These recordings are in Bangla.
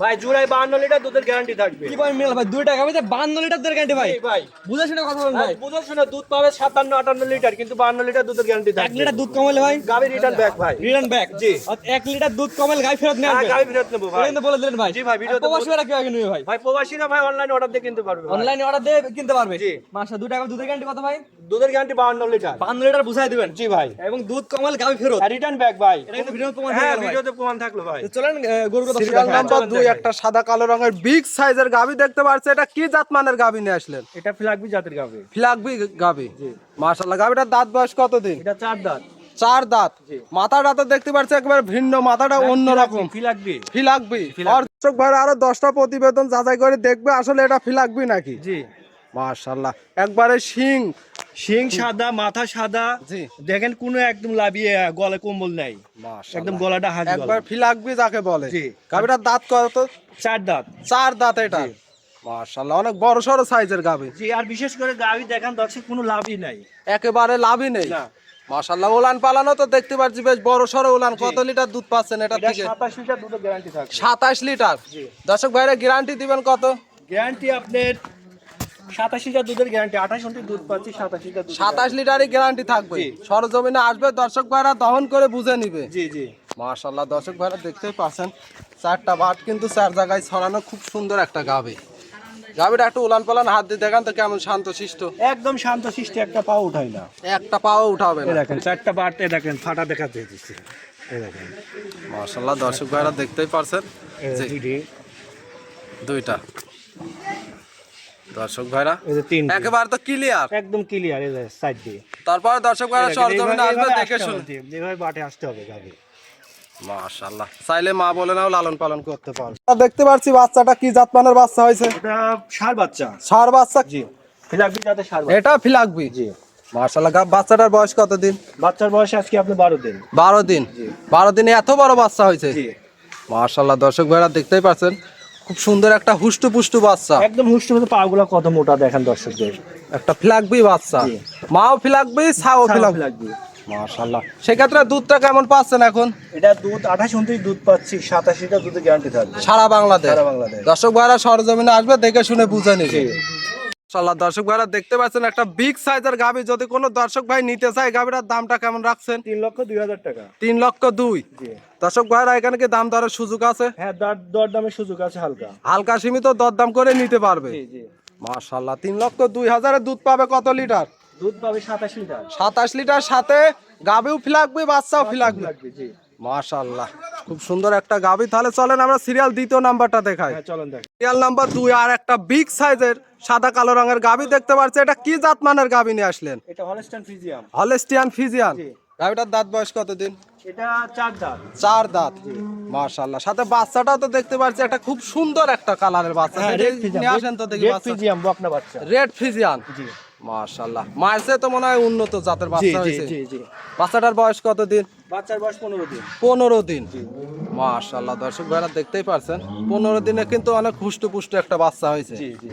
ভাই জুড়াই 52 লিটার দুধের গ্যারান্টি থাকবে। কি ভাই মিল ভাই 2 টাকা আমি 52 লিটার দুধের গ্যারান্টি ভাই। ভাই বুঝে শুনে কথা বলেন ভাই। বুঝো শুনে দুধ পাবে 57 58 লিটার, কিন্তু 52 লিটার দুধের গ্যারান্টি থাকবে। 1 লিটার দুধ কমাইলে ভাই গাবি রিটার্ন ব্যাক ভাই। রিটার্ন ব্যাক জি। 1 লিটার দুধ কমাইলে গাই ফেরত নেবেন। হ্যাঁ গাবি ফেরত নেব ভাই। এটা বলে দিলেন ভাই। জি ভাই, ভিডিওতে প্রবাসীরা কি আগে নেবে ভাই? ভাই প্রবাসীরা ভাই অনলাইনে অর্ডার দিয়ে কিনতে পারবে। অনলাইনে অর্ডার দিয়ে কিনতে পারবে। জি। মাসে 2 টাকা দুধের গ্যারান্টি কত ভাই? দুধের গ্যারান্টি 52 লিটার। 52 লিটার বুঝাই দিবেন। জি ভাই। এবং দুধ কমাইলে গাই ফেরত। রিটার্ন ব্যাক ভাই। এটা কিন্তু ভিডিওতে প্রমাণ হ্যাঁ হয়ে গেল ভাই। ভিডিওতে প্রমাণ থাকলো ভাই। তো চলেন গরুর কথা সিরিয়াল দেখাই। নাম্বার 2 একটা সাদা কালো রঙের বিগ সাইজের গাবি দেখতে পাচ্ছি। এটা কি জাত মানের গাবি নিয়ে আসলেন? এটা ফ্ল্যাগবি জাতের গাবি। ফ্ল্যাগবি গাবি। মাশাআল্লাহ, গাবিটার দাঁত বয়স কতদিন? এটা 4 দাঁত। 4 দাঁত। মাথাটা তো দেখতে পাচ্ছি একেবারে ভিন্ন, মাথাটা অন্যরকম। ফ্ল্যাগবি। ফ্ল্যাগবি। আর দর্শক ভাইরা আরো 10টা প্রতিবেদন যাচাই করে দেখবে আসলে এটা ফ্ল্যাগবি নাকি। জি। মাশাআল্লাহ, একবারে শিং সাদা, মাথা সাদা। জি। দেখেন কোনো একদম লাভিয়ে গলায় কম্বল নাই। একদম গলাটা হাত গলা। একবার ফ্ল্যাগবি যাকে বলে। জি। গাবিটার দাঁত কত? 4 দাঁত। 4 দাঁত এটা। মাশাআল্লাহ, অনেক বড় সড়ো সাইজের গাবি। জি, আর বিশেষ করে গাবি দেখেন দর্শক কোনো লাভই নাই। একেবারে লাভই নেই। না। মাশাআল্লাহ, উলান পালানো তো দেখতে পাচ্ছি বেশ বড় সড়ো উলান। কত লিটার দুধ পাচ্ছেন এটা এটা থেকে? 27 লিটার দুধের গ্যারান্টি থাকবে। 27 লিটার। জি। দর্শক ভাইরা গ্যারান্টি দিবেন কত? গ্যারান্টি আপনার 27 লিটার দুধের গ্যারান্টি। 28 ঘন্টা দুধ পাচ্ছি, 27 লিটার দুধ। 27 লিটারই গ্যারান্টি থাকবে। জি। সরজমিনে আসবে, দর্শক ভাইরা দহন করে বুঝে নিবে। জি জি। মাশাআল্লাহ, দর্শক ভাইরা দেখতেই পাচ্ছেন 4টা বাট কিন্তু 4 জায়গায় ছড়ানো। খুব সুন্দর একটা গাবি। গাবিটা একটু উলান পালান হাত দিয়ে দেখান তো কেমন শান্তশিষ্ট। একদম শান্ত শিষ্ট, একটা পাও উঠাই না। একটা পাও উঠাবে এই না। দেখেন 4টা বাড়তে দেখেন ফাটা দেখাতে দিচ্ছি। এই দেখেন মাশাআল্লাহ, দর্শক ভাইরা দেখতেই পাচ্ছেন জি, দুইটি, দুইটা। দর্শক ভাইরা এই যে 3টি। একেবারে তো ক্লিয়ার, একদম ক্লিয়ার। এই যে সাইড দিয়ে। তারপরে দর্শক ভাইরা সরজমিনে আসবে দেখে শুনে। যেভাবে বাটে আসতে হবে গাবি। মাশাআল্লাহ, চাইলে মা বলে নাও লালন পালন করতে পারবে। দেখতে পাচ্ছি বাচ্চাটা কি জাত মানের বাচ্চা হয়েছে? এটা ষাঁড় বাচ্চা। ষাঁড় বাচ্চা। জি। ফ্ল্যাগবি জাতের ষাঁড় বাচ্চা। এটা ফ্ল্যাগবি। জি। মাশাআল্লাহ, বাচ্চাটার বয়স কত দিন? বাচ্চার বয়স আজকে আপনি 12 দিন। 12 দিন। 12 দিনে এত বড় বাচ্চা হয়েছে। জি। মাশাআল্লাহ, দর্শক ভাইরা দেখতেই পাচ্ছেন খুব সুন্দর একটা হুষ্টু পুষ্টু বাচ্চা। একদম হুষ্টমুষ্ট, পাগুলো কত মোটা দেখেন দর্শকদের। একটা ফ্ল্যাগবি বাচ্চা। জি। মাও ফ্ল্যাগবি, ছাও ফ্ল্যাগবি। ফ্ল্যাগবি। মাশাআল্লাহ, সেক্ষেত্রে দুধটা কেমন পাচ্ছেন এখন? এটা দুধ 28 29 দুধ পাচ্ছি, 27 লিটার দুধের গ্যারান্টি থাকবে। সারা বাংলাদেশ। সারা বাংলাদেশ। দর্শক ভাইরা সরজমিনে আসবে দেখে শুনে বুঝে নিবে। মাশাআল্লাহ, দর্শক ভাইরা দেখতে পাচ্ছেন একটা বিগ সাইজের গাবি। যদি কোনো দর্শক ভাই নিতে চায়, গাবিটার দামটা কেমন রাখছেন? 3,02,000 টাকা। 3,02,000। জি। দর্শক ভাইরা এখানে কি দাম দরের সুযোগ আছে? হ্যাঁ, দর দামের সুযোগ আছে হালকা। হালকা সীমিত দরদাম করে নিতে পারবে। জি জি। মাশাআল্লাহ, 3,02,000 দুধ পাবে কত লিটার? দুধ পাবে 27 লিটার। 27 লিটার, সাথে গাবিও ফ্ল্যাগবি, বাচ্চাও ফ্ল্যাগবি। লাগবে জি। মাশাআল্লাহ, খুব সুন্দর একটা গাবি। তাহলে চলেন আমরা সিরিয়াল দ্বিতীয় নাম্বারটা দেখাই। হ্যাঁ চলেন দেখ। সিরিয়াল নাম্বার 2 আর একটা বিগ সাইজের সাদা কালো রঙের গাবি দেখতে পাচ্ছি। এটা কি জাত মানের গাবি নিয়ে আসলেন? এটা হলস্টাইন ফ্রিজিয়ান। Holstein Friesian. জি। গাবিটার দাঁত বয়স কতদিন? এটা 4 দাঁত। 4 দাঁত। মাশাআল্লাহ, সাথে বাচ্চাটাও তো দেখতে পাচ্ছি একটা খুব সুন্দর একটা কালারের বাচ্চা। Red Friesian. নিয়ে আসেন তো দেখি রেড বাচ্চা। ফ্রিজিয়ান বকনা বাচ্চা। Red Friesian. জি। মাশাআল্লাহ, মায়ের চেয়ে তো মনে হয় উন্নত জাতের জি বাচ্চা জি হয়েছে। জি জি। বাচ্চাটার বয়স কতদিন? বাচ্চার বয়স 15 দিন। 15 দিন। মাশাআল্লাহ, দর্শক ভাইরা দেখতেই পারছেন 15 দিনে কিন্তু অনেক হুষ্টপুষ্ট একটা বাচ্চা হয়েছে। জি জি।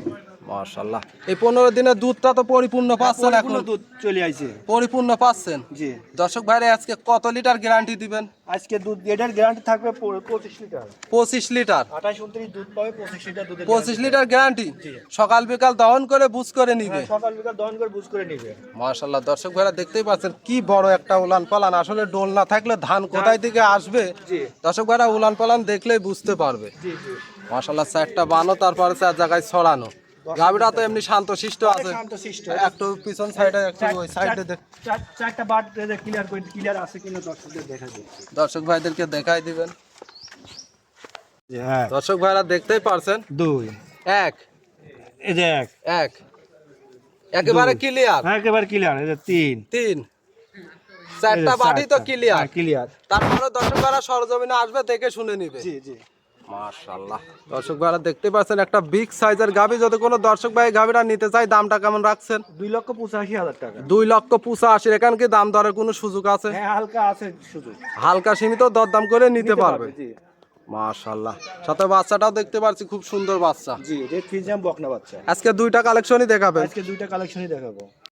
মাশাআল্লাহ, এই 15 দিনের দুধটা তো পরিপূর্ণ পাচ্ছেন এখন। পরিপূর্ণ দুধ চলে আইছে। পরিপূর্ণ পাচ্ছেন। জি। দর্শক ভাইরা আজকে কত লিটার গ্যারান্টি দিবেন? আজকে দুধ এটার গ্যারান্টি থাকবে 25 লিটার। 25 লিটার। 28 29 দুধ পাবে, 25 লিটার দুধের 25 লিটার গ্যারান্টি। জি। সকাল বিকাল দহন করে বুঝ করে নিবে। হ্যাঁ, সকাল বিকাল দহন করে বুঝ করে নিবে। মাশাআল্লাহ, দর্শক ভাইরা দেখতেই পাচ্ছেন কি বড় একটা উলান পালান। আসলে ডোল না থাকলে ধান কোথায় থেকে আসবে জি। দর্শক ভাইরা উলান পালান দেখলেই বুঝতে পারবে। জি জি। মাশাআল্লাহ, 4টা বানো, তারপরে 4 জায়গায় ছড়ানো। গাবিটা তো এমনি শান্তশিষ্ট আছে। শান্তশিষ্ট। একটু পিছন সাইডে, একটু ওই সাইডে দেখ। চারটা বাট ক্লিয়ার আছে কিনা দর্শকদের দেখা দিচ্ছি। দর্শক ভাইদেরকে দেখাই দিবেন। হ্যাঁ। দর্শক ভাইরা দেখতেই পারছেন 2 এক এই যে 1 এক একেবারে ক্লিয়ার। হ্যাঁ একেবারে ক্লিয়ার। এই যে 3 3 4টা বাটি তো ক্লিয়ার। ক্লিয়ার। তারপরে দর্শক ভাইরা সরজমিনে আসবে দেখে শুনে নিবে। জি জি। মাশাআল্লাহ, দর্শক ভাইরা দেখতে পাচ্ছেন একটা বিগ সাইজের গাবি। যদি কোনো দর্শক ভাই গাবিটা নিতে চায়, দামটা কেমন রাখছেন? 2,85,000 টাকা। 2,85,000। এখানে কি দাম দরের কোনো সুযোগ আছে? হ্যাঁ হালকা আছে শুধু। হালকা সীমিত দরদাম করে নিতে পারবে। জি মাশাআল্লাহ, সাথে বাচ্চাটাও দেখতে পাচ্ছি খুব সুন্দর বাচ্চা। জি। রেড ফ্রিজিয়ান বকনা বাচ্চা। আজকে 2টা কালেকশনই দেখাবেন। আজকে 2টা কালেকশনই দেখাবো।